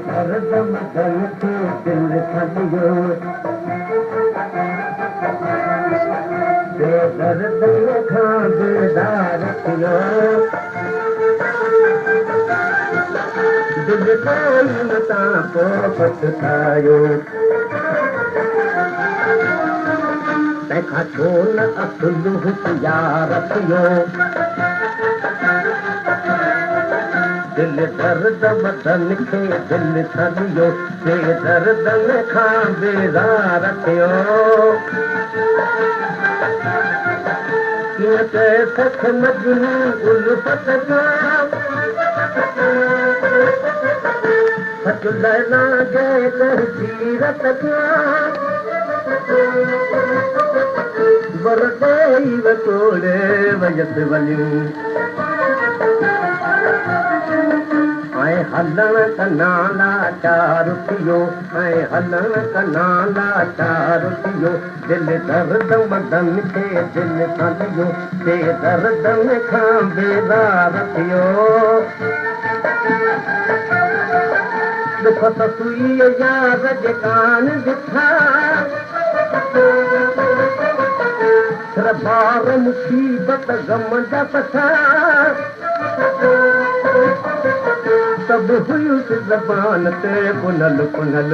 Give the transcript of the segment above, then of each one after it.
दर्द मदन खे दिल छॾियो बेदर्द खां बेदार थियो दिल कान तां पोइ पछतायो तंहिंखां छो न असुलु यार थियो दिल दर्द मदन खे दिल छॾियो बेदर्द खां बेदार थियो कीअं चए सख मजनू उल्फत सां सच लैला जय कर सीरत सां वरदेई वतोड़े वयस वञूं ऐं हलण कना लाचार थियो ऐं हलण कना लाचार थियो दिल दर्द मदन खे दिल छॾियो बेदर्द खां बेदार थियो दुख त सुई यार जे कान ॾिठा बार मुसीबत गम जा पछा सभु हुयुसि ज़बान ते पुनल पुनल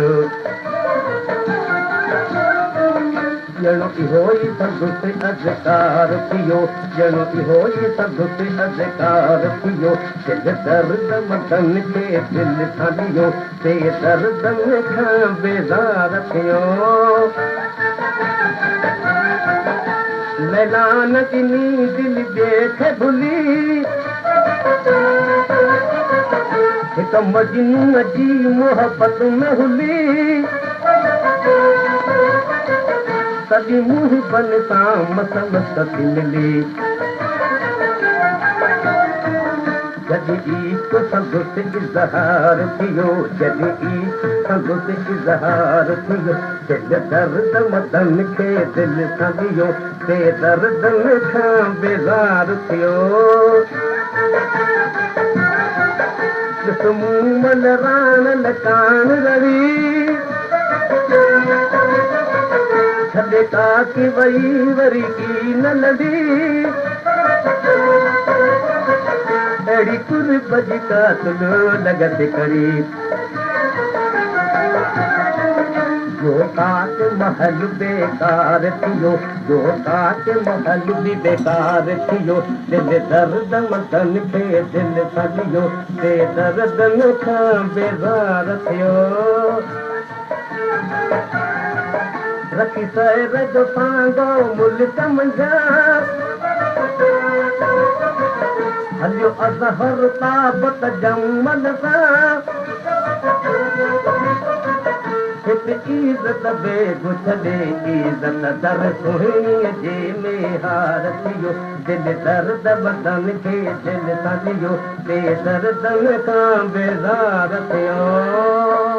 ॼणो इहो ई संदुसि अधिकार थियो ॼणो इहो ई संदुसि अधिकार थियो दिल दर्द मदन खे दिल छॾियो बेदर्द खां बेज़ार थियो लैला न ॾिनी दिल देख भुली हिकु मजनूअ जी मोहबत में हुली सॼी मुहिबन सां मसलत मिली जॾहिं इश्क संदुसि इज़हार थियो जॾहिं इश्क संदुसि इज़हार थियो दिल दर्द मदन खे दिल छॾियो बेदर्द खां बेज़ार थियो मूमल राण लकान रही छॾे काकी वई वरी की न लड़ी अहिड़ी कुर्ब जी कातलो लॻत करी जो काट महल बेकार थियो जो काट महल बि बेकार थियो दिल दर्द मदन खे दिल छॾियो बेदर्द खां बेज़ार थियो रखी सैर जो पांगो मुल्क मंझा हलियो अज़हर ताबत जमल सां इज़त बेगु छॾे इज़त दर सुहिणीअ जे में हार थियो दिल दर्द मदन खे दिल छॾियो बेदर्द खां बेज़ार थियो